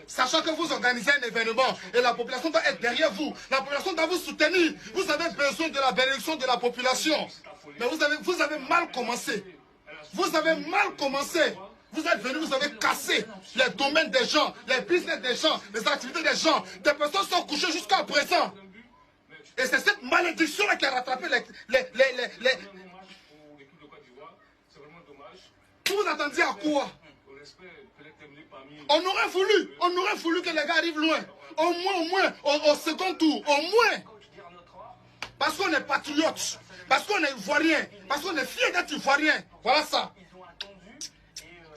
Sachant que vous organisez un événement et la population doit être derrière vous. La population doit vous soutenir. Vous avez besoin de la bénédiction de la population. Mais vous avez mal commencé. Vous avez mal commencé. Vous êtes venus, vous avez cassé les domaines des gens, les business des gens, les activités des gens. Des personnes sont couchées jusqu'à présent. Et c'est cette malédiction-là qui a rattrapé Vous attendiez à quoi? On aurait voulu que les gars arrivent loin. Au moins, au second tour, au moins. Parce qu'on est patriote, parce qu'on est ivoirien, parce qu'on est fiers d'être ivoirien. Voilà ça.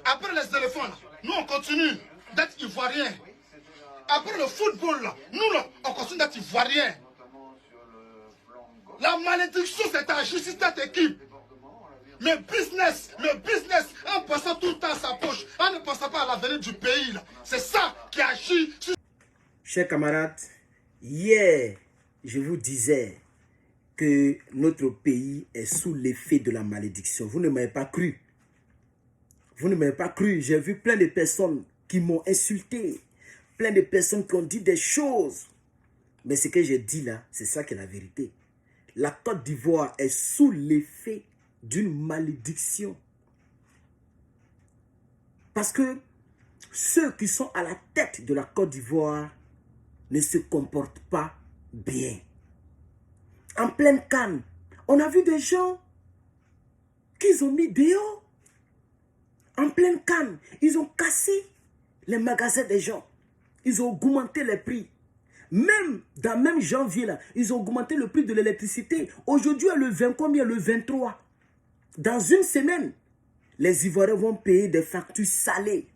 Après les éléphants, nous on continue d'être ivoiriens. Après le football, là, nous là, on continue d'être ivoiriens. La malédiction c'est à justice cette équipe. Le business, en passant tout le temps à sa poche, en ne pensant pas à l'avenir du pays. C'est ça qui agit. Chers camarades, hier, je vous disais que notre pays est sous l'effet de la malédiction. Vous ne m'avez pas cru. Vous ne m'avez pas cru. J'ai vu plein de personnes qui m'ont insulté. Plein de personnes qui ont dit des choses. Mais ce que j'ai dit là, c'est ça qui est la vérité. La Côte d'Ivoire est sous l'effet d'une malédiction. Parce que ceux qui sont à la tête de la Côte d'Ivoire ne se comportent pas bien. En pleine canne, on a vu des gens qu'ils ont mis dehors. En pleine canne, ils ont cassé les magasins des gens. Ils ont augmenté les prix. Même dans même janvier, là, ils ont augmenté le prix de l'électricité. Aujourd'hui, le 20 combien? Le 23. Dans une semaine, les Ivoiriens vont payer des factures salées.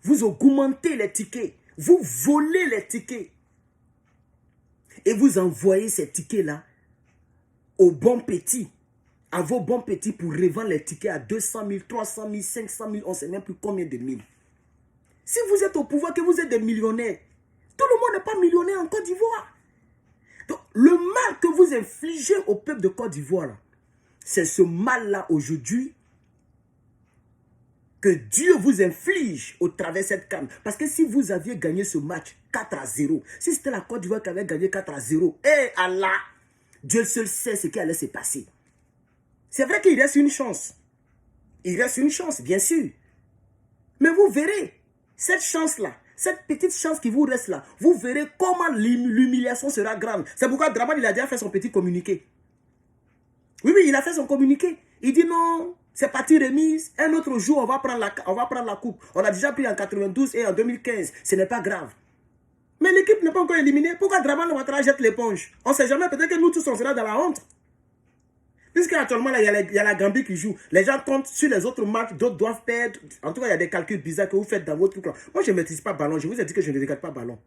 Vous augmentez les tickets. Vous volez les tickets. Et vous envoyez ces tickets-là aux bons petits. À vos bons petits pour revendre les tickets à 200 000, 300 000, 500 000, on ne sait même plus combien de mille. Si vous êtes au pouvoir, que vous êtes des millionnaires, tout le monde n'est pas millionnaire en Côte d'Ivoire. Donc, le mal que vous infligez au peuple de Côte d'Ivoire, c'est ce mal-là aujourd'hui que Dieu vous inflige au travers de cette canne. Parce que si vous aviez gagné ce match 4-0, si c'était la Côte d'Ivoire qui avait gagné 4-0, eh Allah, Dieu seul sait ce qui allait se passer. C'est vrai qu'il reste une chance. Il reste une chance, bien sûr. Mais vous verrez, cette chance-là, cette petite chance qui vous reste là, vous verrez comment l'humiliation sera grande. C'est pourquoi Draman, il a déjà fait son petit communiqué. Oui, il a fait son communiqué. Il dit non, c'est parti remise. Un autre jour, on va prendre la coupe. On a déjà pris en 92 et en 2015. Ce n'est pas grave. Mais l'équipe n'est pas encore éliminée. Pourquoi Draman Ouattara jette l'éponge? On ne sait jamais, peut-être que nous tous, on sera dans la honte. Puisqu'actuellement, il y a la Gambie qui joue. Les gens comptent sur les autres matchs, d'autres doivent perdre. En tout cas, il y a des calculs bizarres que vous faites dans votre truc. Moi, je ne maîtrise pas ballon. Je vous ai dit que je ne regarde pas ballon.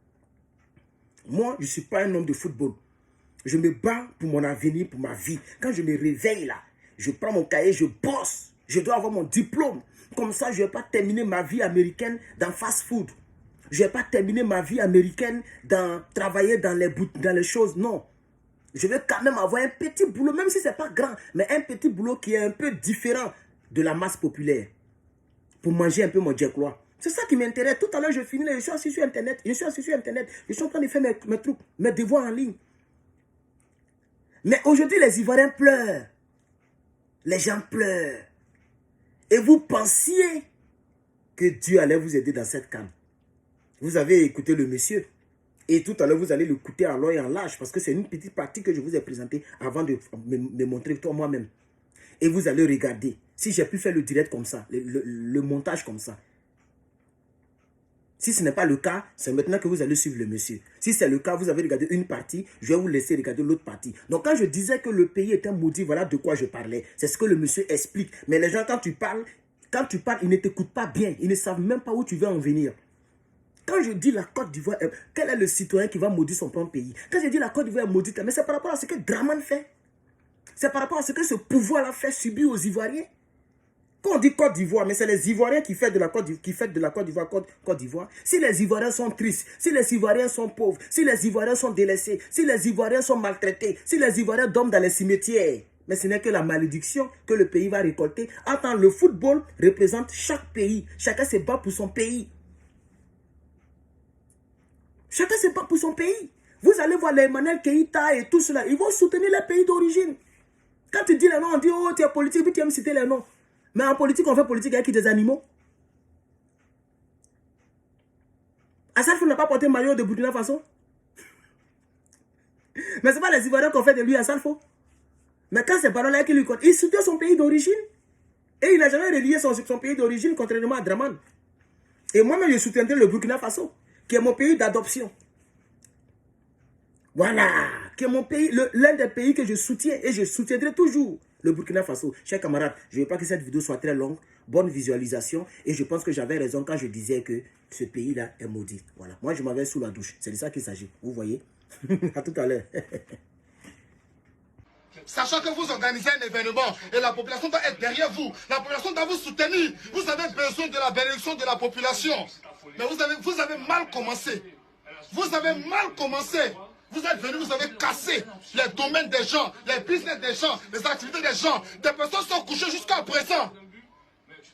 Moi, je ne suis pas un homme de football. Je me bats pour mon avenir, pour ma vie. Quand je me réveille là, je prends mon cahier, je bosse. Je dois avoir mon diplôme. Comme ça, je ne vais pas terminer ma vie américaine dans fast-food. Je ne vais pas terminer ma vie américaine dans travailler dans les choses. Non. Je vais quand même avoir un petit boulot, même si ce n'est pas grand, mais un petit boulot qui est un peu différent de la masse populaire. Pour manger un peu mon diaclois. C'est ça qui m'intéresse. Tout à l'heure, je finis, je suis assis sur Internet. Je suis en train de faire mes trucs, mes devoirs en ligne. Mais aujourd'hui, les Ivoiriens pleurent. Les gens pleurent. Et vous pensiez que Dieu allait vous aider dans cette canne. Vous avez écouté le monsieur. Et tout à l'heure, vous allez l'écouter en long et en large. Parce que c'est une petite partie que je vous ai présentée avant de me montrer toi moi-même. Et vous allez regarder. Si j'ai pu faire le direct comme ça, le montage comme ça. Si ce n'est pas le cas, c'est maintenant que vous allez suivre le monsieur. Si c'est le cas, vous avez regardé une partie, je vais vous laisser regarder l'autre partie. Donc quand je disais que le pays était maudit, voilà de quoi je parlais. C'est ce que le monsieur explique. Mais les gens, quand tu parles, ils ne t'écoutent pas bien. Ils ne savent même pas où tu veux en venir. Quand je dis la Côte d'Ivoire, quel est le citoyen qui va maudire son propre pays? Quand je dis la Côte d'Ivoire est maudite, mais c'est par rapport à ce que Draman fait. C'est par rapport à ce que ce pouvoir-là fait subir aux Ivoiriens. Quand on dit Côte d'Ivoire, mais c'est les Ivoiriens qui font de la Côte d'Ivoire Côte d'Ivoire. Si les Ivoiriens sont tristes, si les Ivoiriens sont pauvres, si les Ivoiriens sont délaissés, si les Ivoiriens sont maltraités, si les Ivoiriens dorment dans les cimetières, Mais ce n'est que la malédiction que le pays va récolter. Attends, le football représente chaque pays. Chacun se bat pour son pays. Chacun se bat pour son pays. Vous allez voir les Emmanuel Keïta et tout cela. Ils vont soutenir les pays d'origine. Quand tu dis les noms, on dit, oh, tu es politique, puis tu aimes citer les noms. Mais en politique, on fait politique avec des animaux. Assalfo n'a pas porté maillot de Burkina Faso. Mais ce n'est pas les Ivoiriens qu'on fait de lui Assalfo. Mais quand ces paroles-là qui lui comptent, il soutient son pays d'origine. Et il n'a jamais relié son pays d'origine, contrairement à Draman. Et moi-même, je soutiendrai le Burkina Faso, qui est mon pays d'adoption. Voilà, qui est mon pays, l'un des pays que je soutiens et je soutiendrai toujours le Burkina Faso. Chers camarades, je ne veux pas que cette vidéo soit très longue. Bonne visualisation. Et je pense que j'avais raison quand je disais que ce pays-là est maudit. Voilà, moi je m'en vais sous la douche. C'est de ça qu'il s'agit. Vous voyez. À tout à l'heure. Sachant que vous organisez un événement et la population doit être derrière vous. La population doit vous soutenir. Vous avez besoin de la bénédiction de la population. Mais vous avez mal commencé. Vous avez mal commencé. Vous êtes venus, vous avez cassé les domaines des gens, les business des gens, les activités des gens. Des personnes sont couchées jusqu'à présent.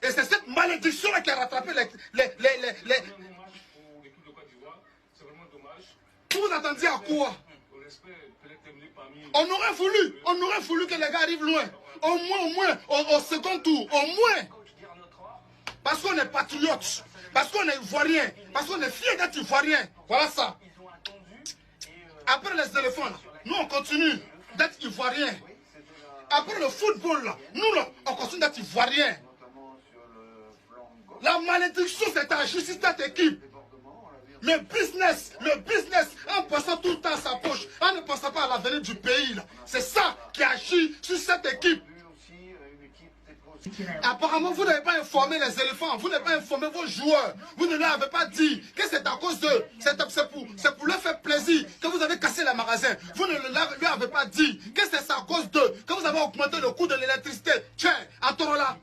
Et c'est cette malédiction-là qui a rattrapé Vous attendiez à quoi? On aurait voulu que les gars arrivent loin. Au moins, au second tour, au moins. Parce qu'on est patriote, parce qu'on est ivoirien, parce qu'on est fiers d'être ivoirien. Voilà ça. Après les éléphants, là, nous on continue d'être ivoiriens. Après le football, là, nous là, on continue d'être ivoiriens. La malédiction, c'est agi sur cette équipe. Le business, en passant tout le temps à sa poche, en ne pensant pas à l'avenir du pays. C'est ça qui agit sur cette équipe. Apparemment, vous n'avez pas informé les éléphants, vous n'avez pas informé vos joueurs, vous ne leur avez pas dit que c'est à cause d'eux, c'est pour leur faire plaisir que vous avez cassé les magasins. Vous ne leur avez pas dit que c'est à cause d'eux que vous avez augmenté le coût de l'électricité. Tiens, à Torola.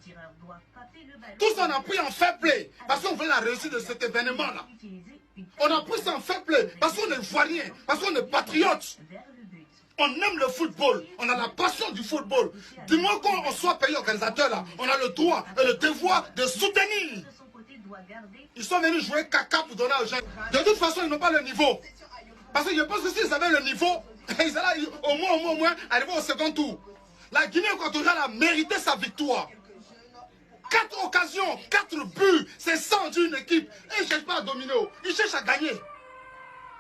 Tous on a pris en fair play parce qu'on veut la réussite de cet événement-là. On a pris ça en fair play parce qu'on est ivoirien, parce qu'on est patriote. On aime le football, on a la passion du football. Du moment qu'on soit payé organisateur là, on a le droit et le devoir de soutenir. Ils sont venus jouer caca pour donner aux gens. De toute façon, ils n'ont pas le niveau. Parce que je pense que s'ils avaient le niveau, ils allaient au moins arriver au second tour. La Guinée équatoriale a mérité sa victoire. 4 occasions, 4 buts, c'est ça d'une équipe. Et ils ne cherchent pas à dominer, ils cherchent à gagner.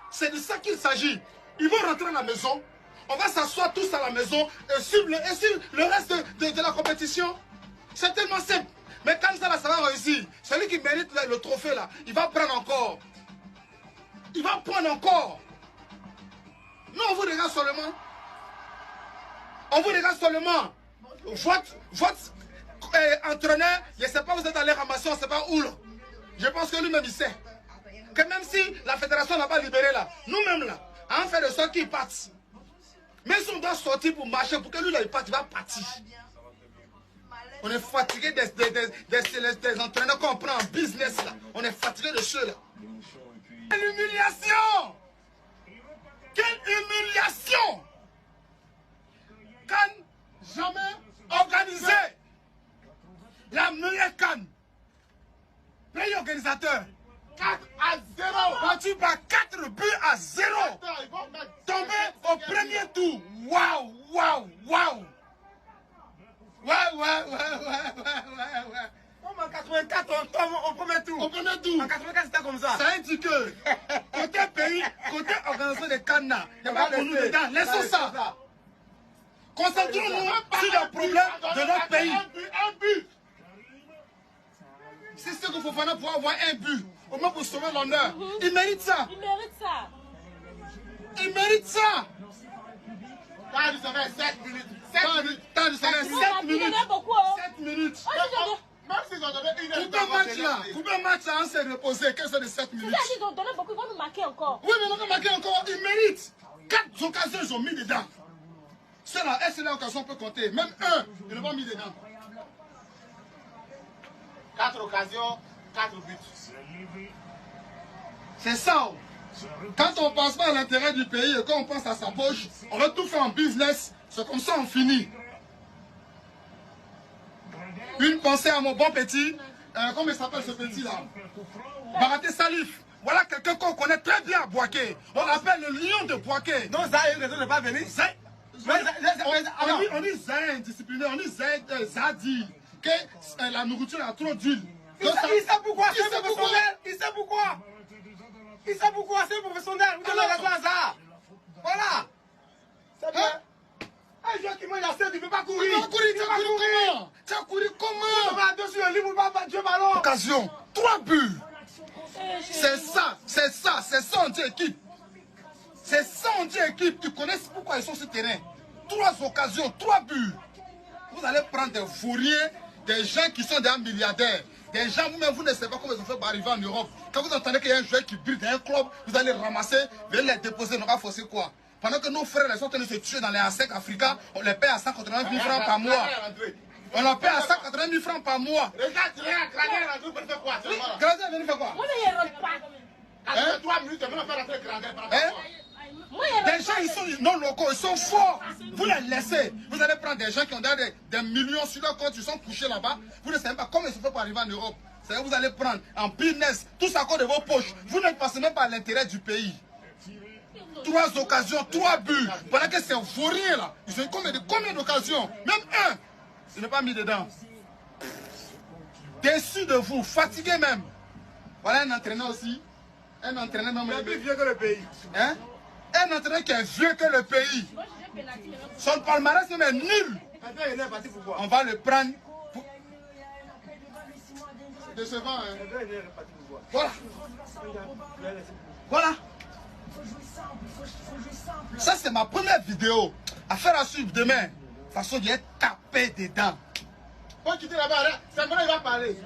C'est de ça qu'il s'agit. Ils vont rentrer à la maison. On va s'asseoir tous à la maison et suivre le reste de la compétition. C'est tellement simple. Mais quand ça va réussir, celui qui mérite le trophée là, il va prendre encore. Il va prendre encore. Nous, on vous regarde seulement. On vous regarde seulement. Votre entraîneur, je ne sais pas, vous êtes allé ramasser, on ne sait pas où là. Je pense que lui-même il sait. Que même si la fédération n'a pas libéré là, nous-mêmes là, on fait de sorte qu'il parte. Mais si on doit sortir pour marcher, pour que lui là il parte, il va partir. On est fatigué des entraîneurs qu'on prend en business là. On est fatigué de ceux-là. Quelle humiliation! Quelle humiliation! Cannes jamais organisé. La meilleure canne. Pays organisateur. 4-0. Battu par 4 buts à 0. Tombé au premier tour. Waouh, waouh, waouh. Ouais. En 84, on tombe au premier tour. Au premier tour. En 84, c'était comme ça. Ça veut dire que côté pays, côté organisation des cannes, il n'y a pas pour nous dedans. Laissons ça. Concentrons-nous sur le problème de notre pays. Un but. C'est ce qu'il faut faire pour avoir un but. Au moins pour sauver l'honneur. Il mérite ça. Il mérite ça. T'as dit ça fait 7 minutes. 7 minutes. 7 minutes. Même s'ils ont donné une heure. Couper un match là, on s'est reposé. Qu'est-ce que c'est de 7 minutes? Ils ont donné beaucoup, ils vont nous marquer encore. Oui, mais ils vont nous marquer encore. Ils méritent. 4 occasions, ils ont mis dedans. Celle-là, est-ce que l'occasion peut compter? Même un, ils n'ont pas mis dedans. 4 occasions, 4 buts. C'est ça. Quand on ne pense pas à l'intérêt du pays et quand on pense à sa poche, on veut tout faire en business. C'est comme ça on finit. Une pensée à mon bon petit, comment il s'appelle ce petit là? Baraté Salif. Voilà quelqu'un qu'on connaît très bien à Boaké. On l'appelle le lion de Boaké. Non, ça a eu raison de ne pas venir. On dit Zay indiscipliné, on dit Zay Zadi. Que la nourriture a trop d'huile. Il sait pourquoi, c'est professionnel. Il sait pourquoi. Il sait pourquoi, c'est professionnel. Vous donnez raison à ça. Voilà. C'est bien. Un joueur qui mange la scène, il ne peut pas courir. Tu as couru comment? Tu vas dessus un livre, tu vas battre le ballon. Occasion, 3 buts. C'est ça on dit équipe. C'est ça on dit équipe. Tu connais pourquoi ils sont sur le terrain. 3 occasions, 3 buts. Vous allez prendre des fourriers, des gens qui sont des milliardaires. Des gens, vous-même, vous ne savez pas comment ils ont fait pour arriver en Europe. Quand vous entendez qu'il y a un joueur qui brille dans un club, vous allez ramasser, vous allez les déposer, on va forcer quoi? Pendant que nos frères sont en train de se tuer dans les A5 africains, on les paye à 180 000 francs par mois. On les paye à 180 000 francs par mois. Regarde, Gradel venu faire quoi? Gradel venu faire quoi? Moi, je ne rentre pas. Avec 3 minutes, tu vas faire rentrer Gradel par rapport. Des gens, ils sont non locaux, ils sont forts. Vous les laissez. Vous allez prendre des gens qui ont des millions sur leur compte, ils sont couchés là-bas. Vous ne savez pas comment ils se font pour arriver en Europe. C'est-à-dire que vous allez prendre en business tout ça à cause de vos poches. Vous ne passez même pas à l'intérêt du pays. 3 occasions, 3 buts. Voilà que c'est vaurien là. Ils ont combien d'occasions? Même un. Il n'est pas mis dedans. Déçu de vous, fatigué même. Voilà un entraîneur aussi. Un entraîneur même. Il est plus vieux que le pays. Hein? Un entraîneur qui est vieux que le pays. Son palmarès même est nul. On va le prendre. Pour... C'est décevant. Hein? Voilà. Voilà. Ça, c'est ma première vidéo. Affaire à suivre demain. De toute façon, il est tapé dedans. Quand tu dis là-bas, c'est maintenant il va parler.